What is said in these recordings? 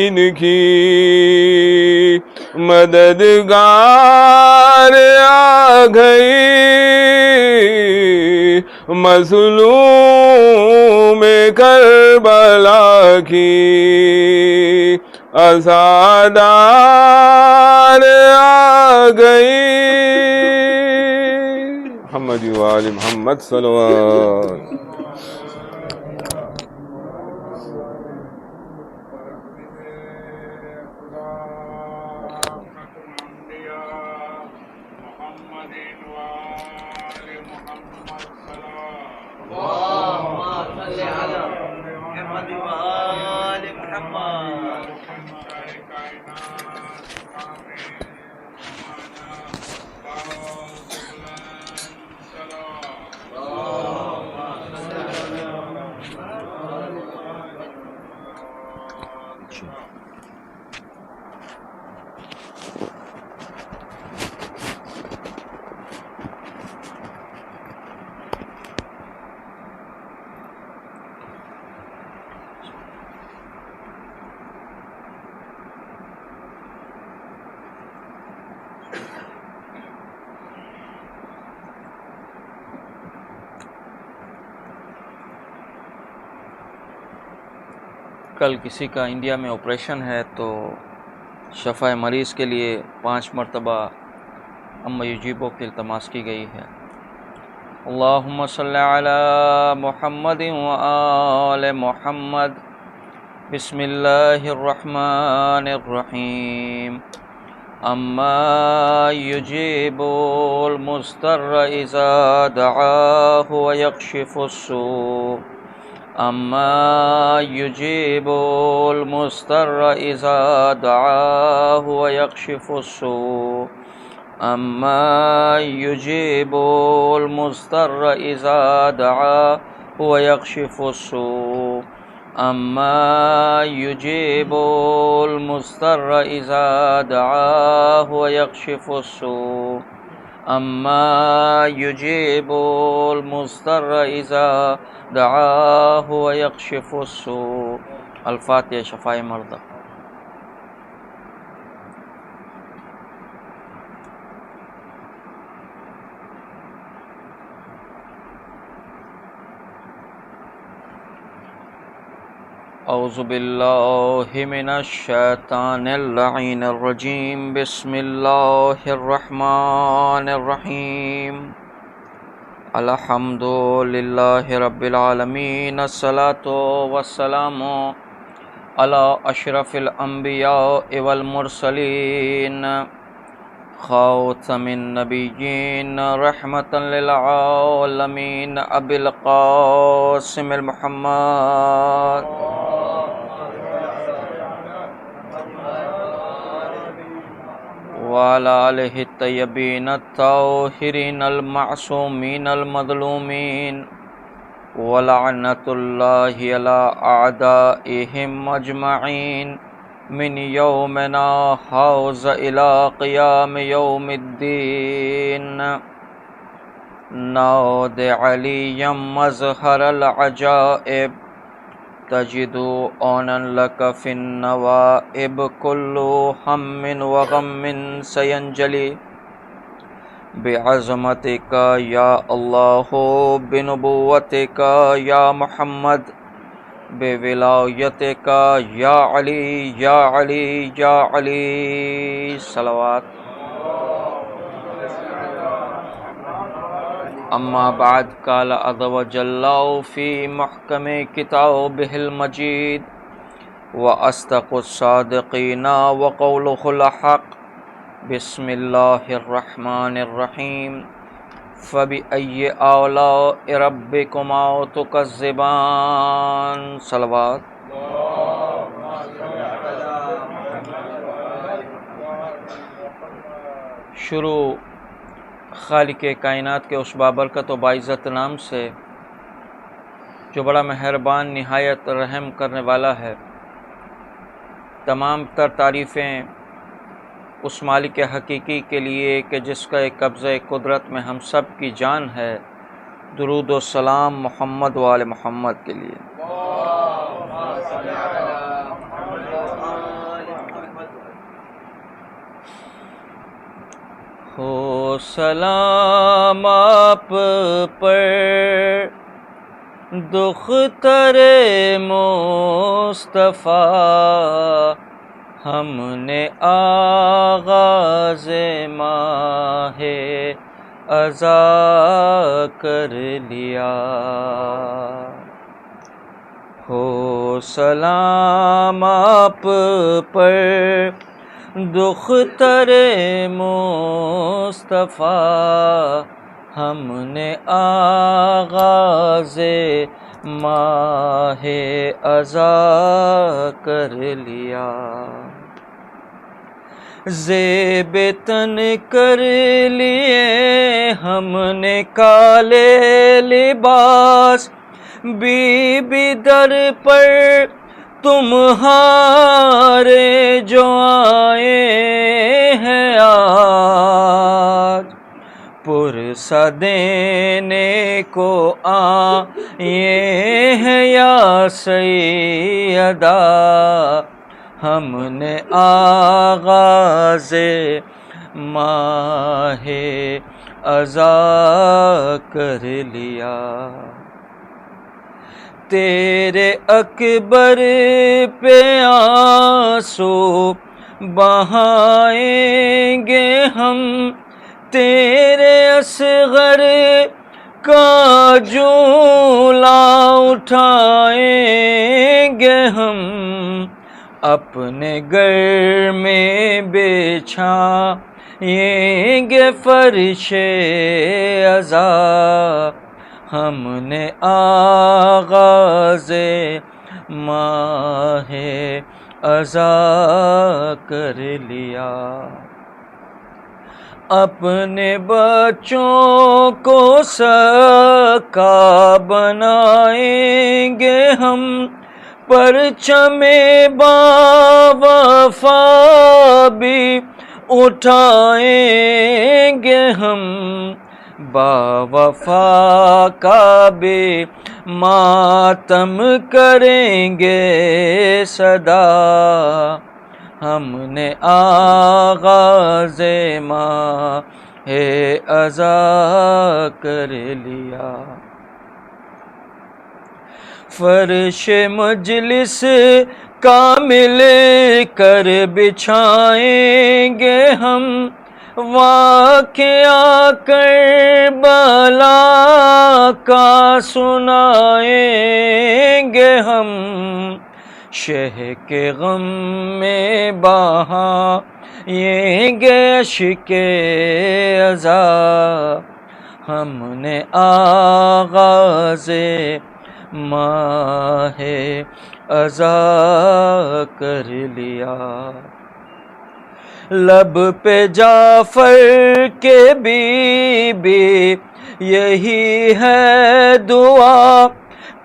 دین کی مددگار آ گئی، مظلوم کربلا کی عزادار آ گئی۔ محمد و آل محمد صلوات۔ کل کسی کا انڈیا میں آپریشن ہے تو شفا مریض کے لیے 5 مرتبہ اما یجیبو کی التماس کی گئی ہے۔ اللہم صلی علی محمد و آل محمد۔ بسم اللہ الرحمن الرحیم۔ اما یجیب المضطر اذا دعاہ ویکشف السوء۔ اما یجیب المضطر اذا دعاہ ویکشف السوء۔ اما یجیب المضطر اذا دعاہ ویکشف السوء۔ اما یجیب المضطر اذا دعاہ ویکشف السوء۔ اما یجیب المضطر اذا دعاہ ویکشف السوء۔ الفاتحہ شفائے مردہ۔ اعوذ باللہ من الشیطان اللعین الرجیم۔ بسم اللہ الرحمن الرحیم۔ الحمد للہ رب العالمین، الصلاۃ والسلام علی اشرف الانبیاء والمرسلین، خاتم النبیین، رحمۃ للعالمین، ابی القاسم المحمد وعلى آلہ الطیبین الطاہرین المعصومین المظلومین، ولعنۃ اللہ علی اعدائہم اجمعین، من یومنا ھذا الی قیام یوم الدین۔ نود علیا مظہر العجائب، تجد عونا لک فی النوائب، کل ہم وغم سینجلی بعظمتک یا اللہ، بنبوتک یا محمد، بولایتک یا علی یا علی یا علی۔ صلوات۔ اما بعد، قال عز وجل فی محکم کتابہ المجید، واصدق الصادقین وقولہ الحق۔ بسم اللہ الرحمن الرحیم۔ فبأی آلاء ربکما تکذبان۔ صلوات۔ شروع خالق کائنات کے اس بابرکت و باعزت نام سے جو بڑا مہربان نہایت رحم کرنے والا ہے۔ تمام تر تعریفیں اس مالک حقیقی کے لیے کہ جس کا ایک قبضہ قدرت میں ہم سب کی جان ہے۔ درود و سلام محمد و آل محمد کے لیے۔ سلام آپ پر دختر مصطفیٰ، ہم نے آغاز ماہ ازا کر لیا۔ ہو سلام آپ پر دختر مصطفیٰ، ہم نے آغاز ماہ ازا کر لیا۔ زیب تن کر لیے ہم نے کالے لباس، بی بی در پر تمہارے جو آئے ہیں آج، پرسہ دینے کو آئے ہیں یا سیدہ، ہم نے آغاز ماہ ازا کر لیا۔ تیرے اکبر پہ آنسو بہائیں گے ہم، تیرے اصغر کا جھولا اٹھائیں گے ہم، اپنے گھر میں بچھائیں گے فرش عزا، ہم نے آغاز ماہ ازا کر لیا۔ اپنے بچوں کو سکا بنائیں گے ہم، پرچم باوفا بھی اٹھائیں گے ہم، باوفا کا بھی ماتم کریں گے صدا، ہم نے آغاز ماہ ازا کر لیا۔ فرش مجلس کامل کر بچھائیں گے ہم، واقعہ کربلا کا سنائیں گے ہم، شہ کے غم میں بہائیں گے اشک عزا، ہم نے آغاز ماہ ازا کر لیا۔ لب پہ جعفر کے بی بی یہی ہے دعا،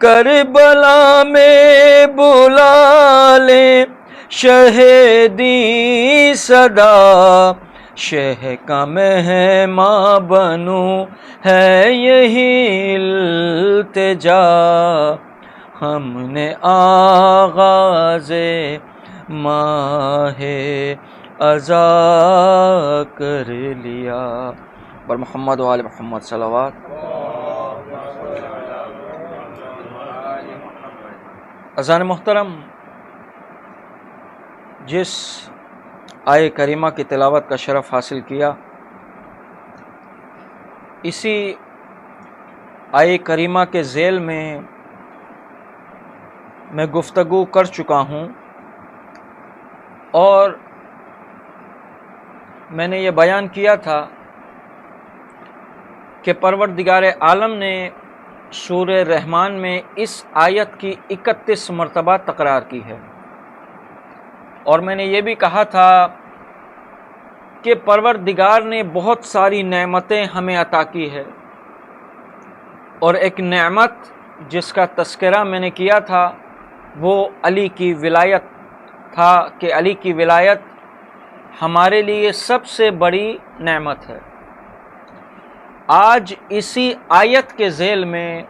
کربلا میں بلا لے شہیدی صدا، شہ کا مہماں بنوں ہے یہی التجا، ہم نے آغاز ماہ ازا کر لیا۔ بر محمد و آل محمد صلوات۔ اذان محترم، جس آیہ کریمہ کی تلاوت کا شرف حاصل کیا، اسی آیہ کریمہ کے ذیل میں میں گفتگو کر چکا ہوں، اور میں نے یہ بیان کیا تھا کہ پروردگار عالم نے سورہ رحمان میں اس آیت کی 31 مرتبہ تکرار کی ہے، اور میں نے یہ بھی کہا تھا کہ پروردگار نے بہت ساری نعمتیں ہمیں عطا کی ہے، اور ایک نعمت جس کا تذکرہ میں نے کیا تھا وہ علی کی ولایت تھا، کہ علی کی ولایت ہمارے لیے سب سے بڑی نعمت ہے۔ آج اسی آیت کے ذیل میں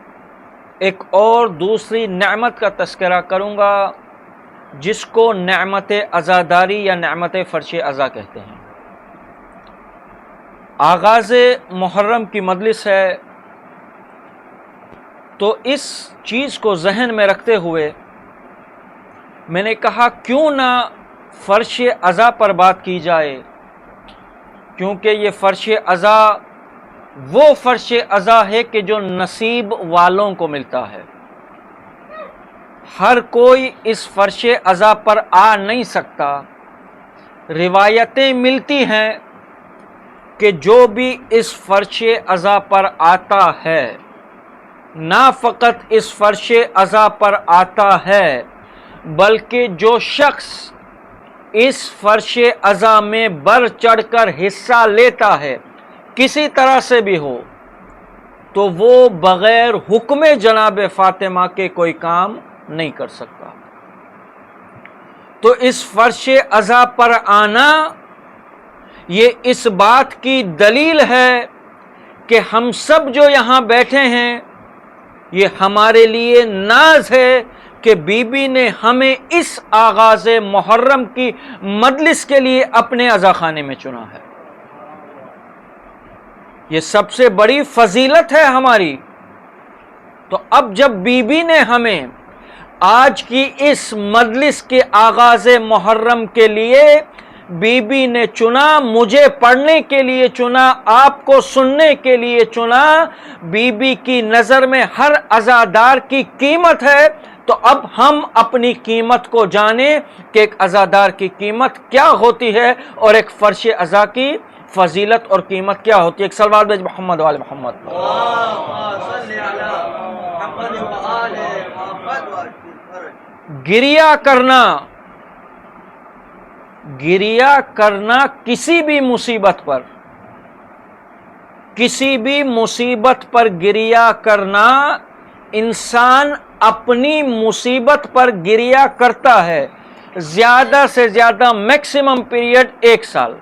ایک اور دوسری نعمت کا تذکرہ کروں گا، جس کو نعمت عزاداری یا نعمت فرش عزا کہتے ہیں۔ آغاز محرم کی مجلس ہے، تو اس چیز کو ذہن میں رکھتے ہوئے میں نے کہا کیوں نہ فرش عزا پر بات کی جائے، کیونکہ یہ فرش عزا وہ فرش عزا ہے کہ جو نصیب والوں کو ملتا ہے۔ ہر کوئی اس فرش عزا پر آ نہیں سکتا۔ روایتیں ملتی ہیں کہ جو بھی اس فرش عزا پر آتا ہے، نہ فقط اس فرش عزا پر آتا ہے بلکہ جو شخص اس فرش عزا میں بڑھ چڑھ کر حصہ لیتا ہے کسی طرح سے بھی ہو، تو وہ بغیر حکم جناب فاطمہ کے کوئی کام نہیں کر سکتا۔ تو اس فرش عزا پر آنا یہ اس بات کی دلیل ہے کہ ہم سب جو یہاں بیٹھے ہیں، یہ ہمارے لیے ناز ہے کہ بی بی نے ہمیں اس آغاز محرم کی مجلس کے لیے اپنے عزا خانے میں چنا ہے۔ یہ سب سے بڑی فضیلت ہے ہماری۔ تو اب جب بی بی نے ہمیں آج کی اس مجلس کے آغاز محرم کے لیے بی بی نے چنا، مجھے پڑھنے کے لیے چنا، آپ کو سننے کے لیے چنا، بی بی کی نظر میں ہر عزادار کی قیمت ہے، تو اب ہم اپنی قیمت کو جانیں کہ ایک عزادار کی قیمت کیا ہوتی ہے اور ایک فرش عزا کی فضیلت اور قیمت کیا ہوتی ہے۔ ایک صلوات بھیج محمد وآل محمد۔ گریہ کرنا کسی بھی مصیبت پر گریہ کرنا، انسان اپنی مصیبت پر گریہ کرتا ہے زیادہ سے زیادہ میکسیمم پیریڈ 1 سال۔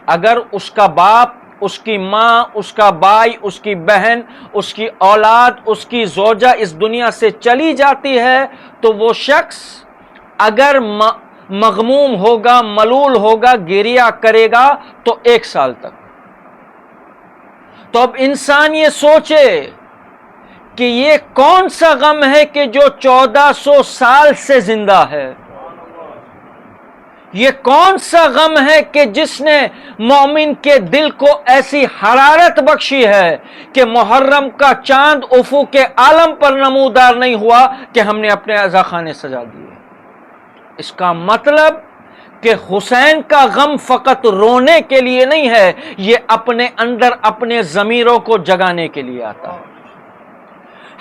اگر اس کا باپ، اس کی ماں، اس کا بھائی، اس کی بہن، اس کی اولاد، اس کی زوجہ اس دنیا سے چلی جاتی ہے تو وہ شخص اگر مغموم ہوگا، ملول ہوگا، گریہ کرے گا تو 1 سال تک۔ تو اب انسان یہ سوچے کہ یہ کون سا غم ہے کہ جو 1400 سال سے زندہ ہے، یہ کون سا غم ہے کہ جس نے مومن کے دل کو ایسی حرارت بخشی ہے کہ محرم کا چاند افق کے عالم پر نمودار نہیں ہوا کہ ہم نے اپنے عزا خانے سجا دیے۔ اس کا مطلب کہ حسین کا غم فقط رونے کے لیے نہیں ہے، یہ اپنے اندر اپنے ضمیروں کو جگانے کے لیے آتا ہے،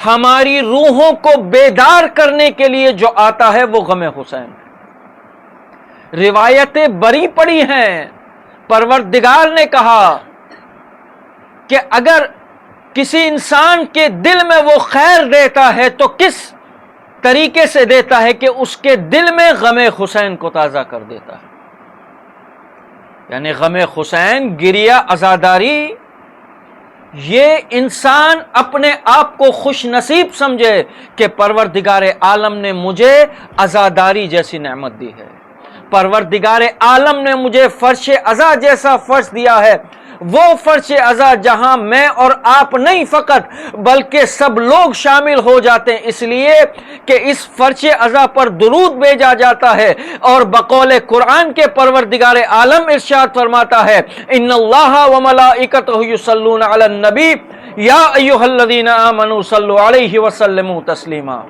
ہماری روحوں کو بیدار کرنے کے لیے جو آتا ہے وہ غم حسین ہے۔ روایتیں بری پڑی ہیں، پروردگار نے کہا کہ اگر کسی انسان کے دل میں وہ خیر دیتا ہے تو کس طریقے سے دیتا ہے کہ اس کے دل میں غم حسین کو تازہ کر دیتا ہے۔ یعنی غم حسین، گریہ، عزاداری، یہ انسان اپنے آپ کو خوش نصیب سمجھے کہ پروردگار عالم نے مجھے عزاداری جیسی نعمت دی ہے، پروردگار عالم نے مجھے فرش عزا جیسا فرش دیا ہے، وہ فرش عزا جہاں میں اور آپ نہیں فقط بلکہ سب لوگ شامل ہو جاتے ہیں، اس لیے کہ اس فرش عزا پر درود بھیجا جاتا ہے، اور بقول قرآن کے پروردگار عالم ارشاد فرماتا ہے ان اللہ وملائکتہ یصلون علی النبی یا ایھا الذین آمنوا صلوا علیہ وسلموا تسلیما۔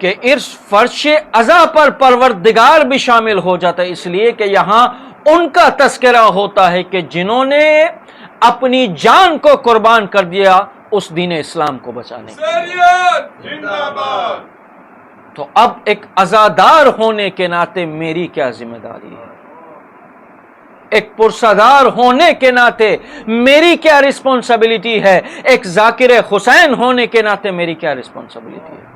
کہ اس فرش عزا پر پروردگار بھی شامل ہو جاتا ہے، اس لیے کہ یہاں ان کا تذکرہ ہوتا ہے کہ جنہوں نے اپنی جان کو قربان کر دیا اس دین اسلام کو بچانے کے لیے۔ تو اب ایک عزادار ہونے کے ناطے میری کیا ذمہ داری ہے، ایک پرسادار ہونے کے ناطے میری کیا رسپانسبلٹی ہے، ایک ذاکر حسین ہونے کے ناطے میری کیا رسپانسبلٹی ہے۔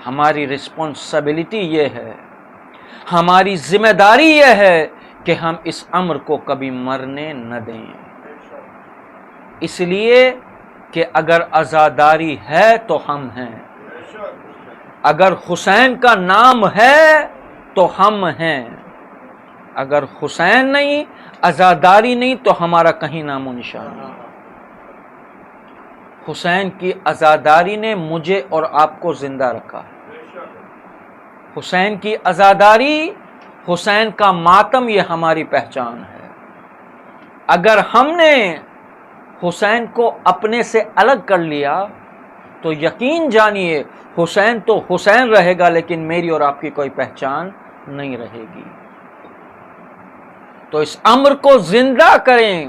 ہماری رسپانسبلٹی یہ ہے، ہماری ذمہ داری یہ ہے کہ ہم اس امر کو کبھی مرنے نہ دیں، اس لیے کہ اگر عزاداری ہے تو ہم ہیں، اگر حسین کا نام ہے تو ہم ہیں، اگر حسین نہیں، عزاداری نہیں، تو ہمارا کہیں نام و نشان نہیں۔ حسین کی عزاداری نے مجھے اور آپ کو زندہ رکھا ہے۔ حسین کی عزاداری، حسین کا ماتم، یہ ہماری پہچان ہے۔ اگر ہم نے حسین کو اپنے سے الگ کر لیا تو یقین جانیے حسین تو حسین رہے گا، لیکن میری اور آپ کی کوئی پہچان نہیں رہے گی۔ تو اس امر کو زندہ کریں۔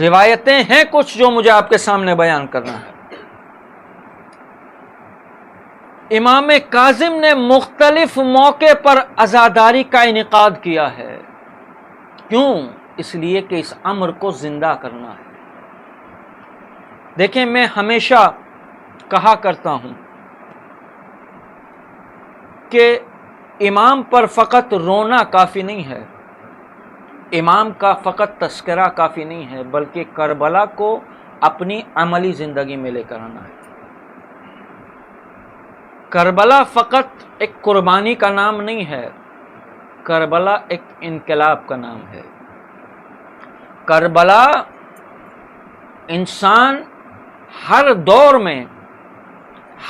روایتیں ہیں کچھ جو مجھے آپ کے سامنے بیان کرنا ہے۔ امام کاظم نے مختلف موقع پر عزاداری کا انعقاد کیا ہے۔ کیوں؟ اس لیے کہ اس امر کو زندہ کرنا ہے۔ دیکھیں، میں ہمیشہ کہا کرتا ہوں کہ امام پر فقط رونا کافی نہیں ہے، امام کا فقط تذکرہ کافی نہیں ہے، بلکہ کربلا کو اپنی عملی زندگی میں لے کر آنا ہے۔ کربلا فقط ایک قربانی کا نام نہیں ہے، کربلا ایک انقلاب کا نام ہے۔ کربلا انسان ہر دور میں،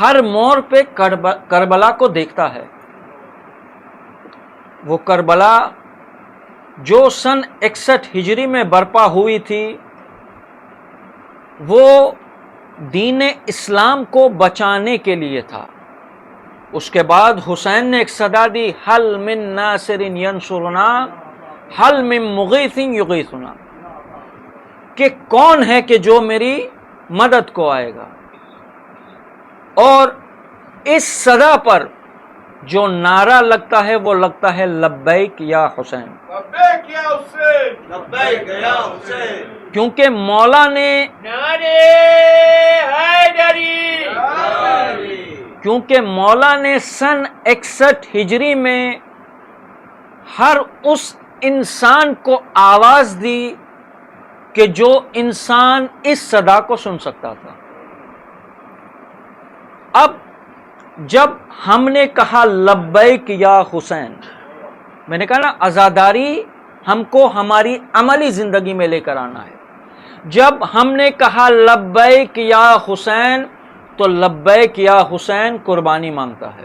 ہر موڑ پہ کربلا کو دیکھتا ہے۔ وہ کربلا جو سن 61 ہجری میں برپا ہوئی تھی، وہ دین اسلام کو بچانے کے لیے تھا۔ اس کے بعد حسین نے ایک صدا دی، حل من ناصر ینصرنا حل من مغیث یغیثنا، کہ کون ہے کہ جو میری مدد کو آئے گا۔ اور اس صدا پر جو نعرہ لگتا ہے وہ لگتا ہے لبیک یا حسین، لبیک یا حسین، لبیک یا حسین، کیونکہ مولا نے سن 61 ہجری میں ہر اس انسان کو آواز دی کہ جو انسان اس صدا کو سن سکتا تھا۔ اب جب ہم نے کہا لبیک یا حسین، میں نے کہا نا عزاداری ہم کو ہماری عملی زندگی میں لے کر آنا ہے۔ جب ہم نے کہا لبیک یا حسین تو لبیک یا حسین قربانی مانگتا ہے۔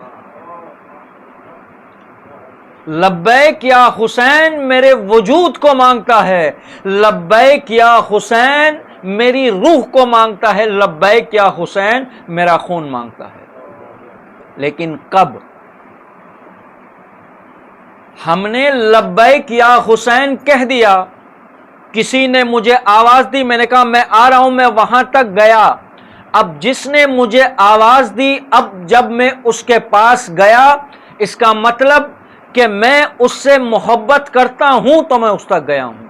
لبیک یا حسین میرے وجود کو مانگتا ہے، لبیک یا حسین میری روح کو مانگتا ہے، لبیک یا حسین میرا خون مانگتا ہے۔ لیکن کب ہم نے لبیک یا حسین کہہ دیا، کسی نے مجھے آواز دی، میں نے کہا میں آ رہا ہوں، میں وہاں تک گیا۔ اب جس نے مجھے آواز دی، اب جب میں اس کے پاس گیا، اس کا مطلب کہ میں اس سے محبت کرتا ہوں تو میں اس تک گیا ہوں۔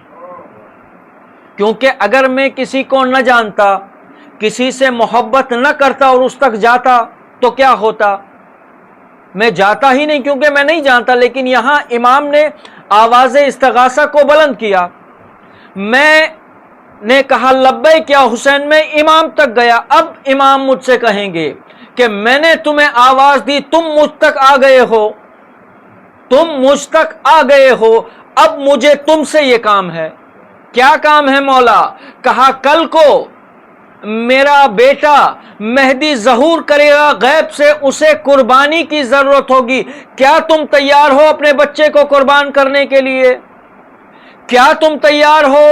کیونکہ اگر میں کسی کو نہ جانتا، کسی سے محبت نہ کرتا اور اس تک جاتا تو کیا ہوتا؟ میں جاتا ہی نہیں کیونکہ میں نہیں جانتا۔ لیکن یہاں امام نے آواز استغاثہ کو بلند کیا، میں نے کہا لبیک یا حسین، میں امام تک گیا۔ اب امام مجھ سے کہیں گے کہ میں نے تمہیں آواز دی، تم مجھ تک آ گئے ہو، تم مجھ تک آ گئے ہو، اب مجھے تم سے یہ کام ہے۔ کیا کام ہے مولا؟ کہا کل کو میرا بیٹا مہدی ظہور کرے گا غیب سے، اسے قربانی کی ضرورت ہوگی، کیا تم تیار ہو اپنے بچے کو قربان کرنے کے لیے؟ کیا تم تیار ہو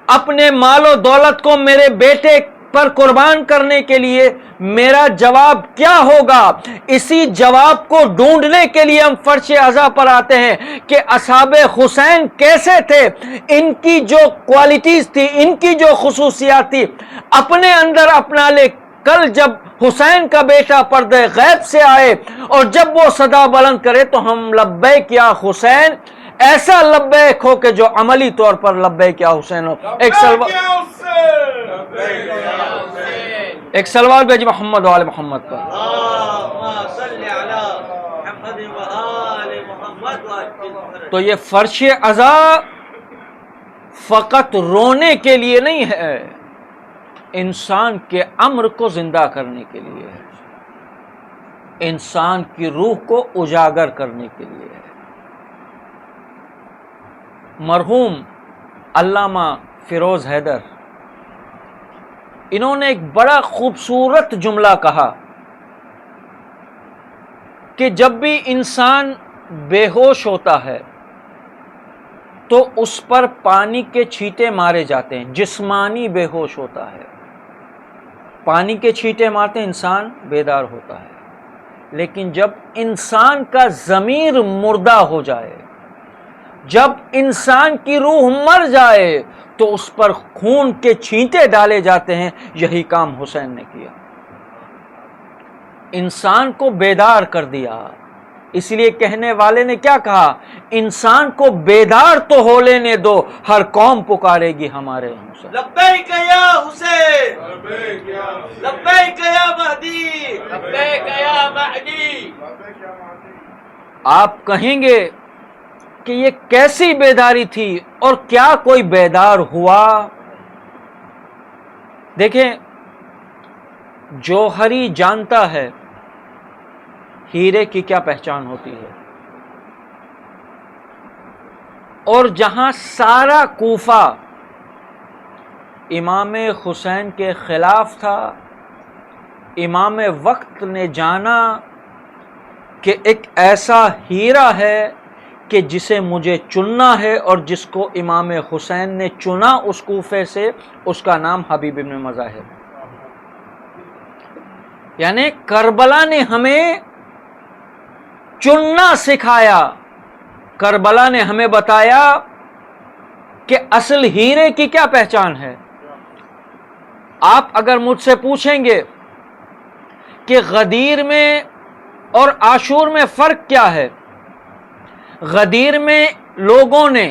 اپنے مال و دولت کو میرے بیٹے پر قربان کرنے کے لیے؟ میرا جواب کیا ہوگا؟ اسی جواب کو ڈھونڈنے کے لیے ہم فرش عزا پر آتے ہیں کہ اصحاب حسین کیسے تھے، ان کی جو کوالٹیز تھی، ان کی جو خصوصیات تھی، اپنے اندر اپنا لے۔ کل جب حسین کا بیٹا پردے غیب سے آئے اور جب وہ صدا بلند کرے تو ہم لبیک یا حسین، ایسا لبیک ہو کہ جو عملی طور پر لبیک یا حسین ہو۔ ایک سلوات بھیج محمد و آل محمد پر۔ تو یہ فرش عزا فقط رونے کے لیے نہیں ہے، انسان کے امر کو زندہ کرنے کے لیے ہے۔ انسان کی روح کو اجاگر کرنے کے لیے ہے۔ مرحوم علامہ فیروز حیدر، انہوں نے ایک بڑا خوبصورت جملہ کہا کہ جب بھی انسان بے ہوش ہوتا ہے تو اس پر پانی کے چھینٹے مارے جاتے ہیں۔ جسمانی بے ہوش ہوتا ہے، پانی کے چھینٹے مارتے ہیں، انسان بیدار ہوتا ہے۔ لیکن جب انسان کا ضمیر مردہ ہو جائے، جب انسان کی روح مر جائے تو اس پر خون کے چھینٹے ڈالے جاتے ہیں۔ یہی کام حسین نے کیا، انسان کو بیدار کر دیا۔ اس لیے کہنے والے نے کیا کہا؟ انسان کو بیدار تو ہو لینے دو، ہر قوم پکارے گی ہمارے حسین۔ لبیک یا حسین، لبیک یا مہدی، لبیک یا مہدی۔ آپ کہیں گے کہ یہ کیسی بیداری تھی اور کیا کوئی بیدار ہوا؟ دیکھیں، جوہری جانتا ہے ہیرے کی کیا پہچان ہوتی ہے، اور جہاں سارا کوفہ امام حسین کے خلاف تھا، امام وقت نے جانا کہ ایک ایسا ہیرا ہے کہ جسے مجھے چننا ہے، اور جس کو امام حسین نے چنا اس کوفے سے، اس کا نام حبیب ابن مظاہر۔ یعنی کربلا نے ہمیں چننا سکھایا، کربلا نے ہمیں بتایا کہ اصل ہیرے کی کیا پہچان ہے۔ آپ اگر مجھ سے پوچھیں گے کہ غدیر میں اور عاشور میں فرق کیا ہے، غدیر میں لوگوں نے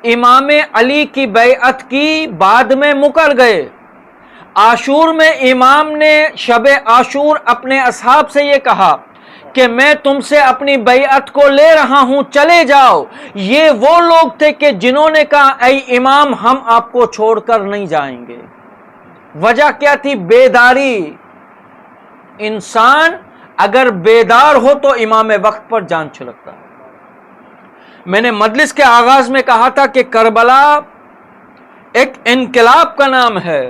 امام علی کی بیعت کی، بعد میں مکر گئے۔ عاشور میں امام نے شب عاشور اپنے اصحاب سے یہ کہا کہ میں تم سے اپنی بیعت کو لے رہا ہوں، چلے جاؤ۔ یہ وہ لوگ تھے کہ جنہوں نے کہا اے امام ہم آپ کو چھوڑ کر نہیں جائیں گے۔ وجہ کیا تھی؟ بیداری۔ انسان اگر بیدار ہو تو امام وقت پر جان چھلکتا ہے۔ میں نے مجلس کے آغاز میں کہا تھا کہ کربلا ایک انقلاب کا نام ہے۔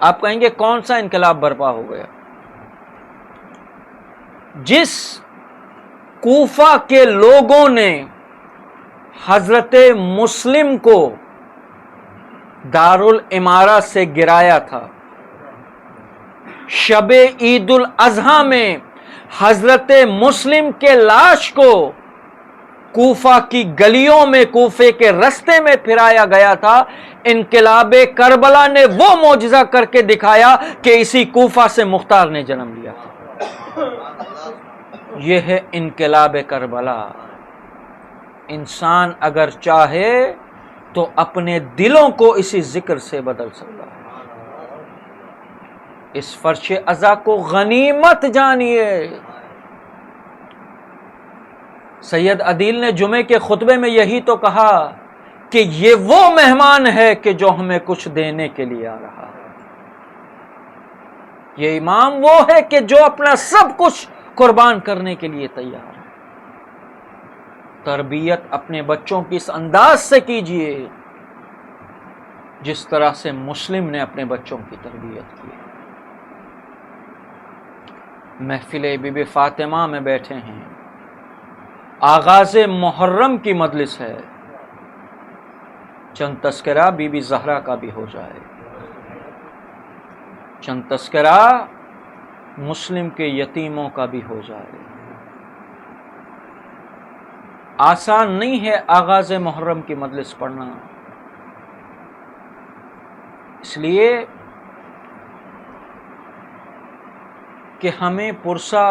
آپ کہیں گے کون سا انقلاب برپا ہو گیا؟ جس کوفہ کے لوگوں نے حضرت مسلم کو دارالامارہ سے گرایا تھا، شب عید الاضحیٰ میں حضرت مسلم کے لاش کو کوفہ کی گلیوں میں، کوفے کے رستے میں پھرایا گیا تھا۔ انقلاب کربلا نے وہ معجزہ کر کے دکھایا کہ اسی کوفہ سے مختار نے جنم لیا تھا۔ یہ ہے انقلاب کربلا۔ انسان اگر چاہے تو اپنے دلوں کو اسی ذکر سے بدل سکتا ہے۔ اس فرش عزا کو غنیمت جانیے۔ سید عدیل نے جمعے کے خطبے میں یہی تو کہا کہ یہ وہ مہمان ہے کہ جو ہمیں کچھ دینے کے لیے آ رہا ہے۔ یہ امام وہ ہے کہ جو اپنا سب کچھ قربان کرنے کے لیے تیار ہے۔ تربیت اپنے بچوں کی اس انداز سے کیجیے جس طرح سے مسلم نے اپنے بچوں کی تربیت کی۔ محفل بی بی فاطمہ میں بیٹھے ہیں، آغاز محرم کی مجلس ہے، چند تذکرہ بی بی زہرا کا بھی ہو جائے، چند تذکرہ مسلم کے یتیموں کا بھی ہو جائے۔ آسان نہیں ہے آغاز محرم کی مجلس پڑھنا، اس لیے کہ ہمیں پرسہ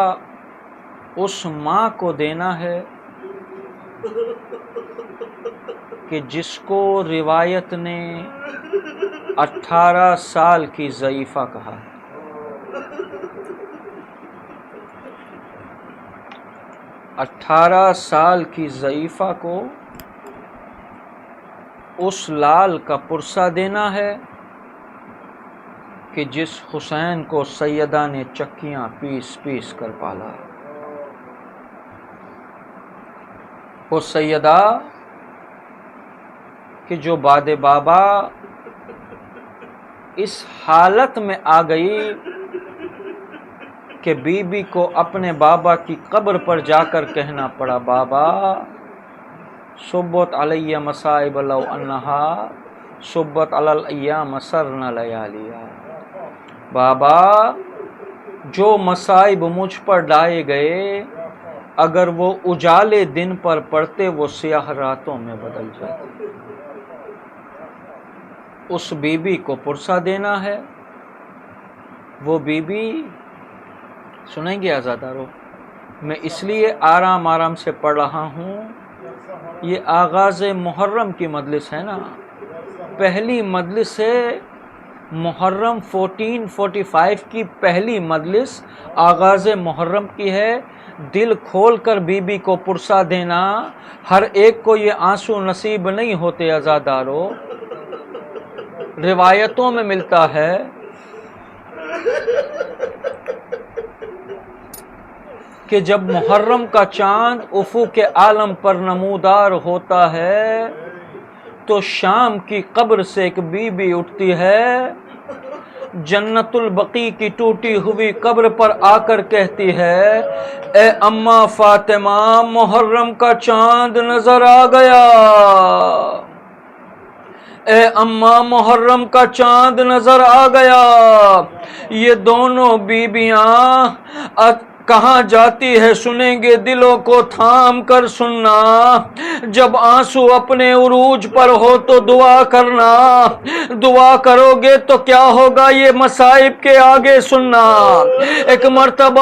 اس ماں کو دینا ہے کہ جس کو روایت نے 18 سال کی ضعیفہ کہا ہے۔ 18 سال کی ضعیفہ کو اس لال کا پرسہ دینا ہے کہ جس حسین کو سیدہ نے چکیاں پیس پیس کر پالا۔ وہ سیدہ کہ جو بعد بابا اس حالت میں آ گئی کہ بی بی کو اپنے بابا کی قبر پر جا کر کہنا پڑا، بابا صبت علیہ مصائب لو انہا صبت علی الایام سرن لیالیا، بابا جو مصائب مجھ پر ڈائے گئے اگر وہ اجالے دن پر پڑتے وہ سیاہ راتوں میں بدل جاتے۔ اس بی بی کو پرسہ دینا ہے۔ وہ بی بی سنیں گے عزادارو، میں اس لیے آرام آرام سے پڑھ رہا ہوں، یہ آغاز محرم کی مجلس ہے نا، پہلی مجلس ہے محرم 1445 کی پہلی مجلس آغاز محرم کی ہے۔ دل کھول کر بی بی کو پرسہ دینا، ہر ایک کو یہ آنسو نصیب نہیں ہوتے عزادارو۔ روایتوں میں ملتا ہے کہ جب محرم کا چاند افق عالم پر نمودار ہوتا ہے تو شام کی قبر سے ایک بی بی اٹھتی ہے، جنت البقیع کی ٹوٹی ہوئی قبر پر آ کر کہتی ہے، اے اماں فاطمہ محرم کا چاند نظر آ گیا، اے اماں محرم کا چاند نظر آ گیا۔ یہ دونوں بیبیاں کہاں جاتی ہے سنیں گے، دلوں کو تھام کر سننا، جب آنسو اپنے عروج پر ہو تو دعا کرنا، دعا کرو گے تو کیا ہوگا یہ مصائب کے آگے سننا۔ ایک مرتبہ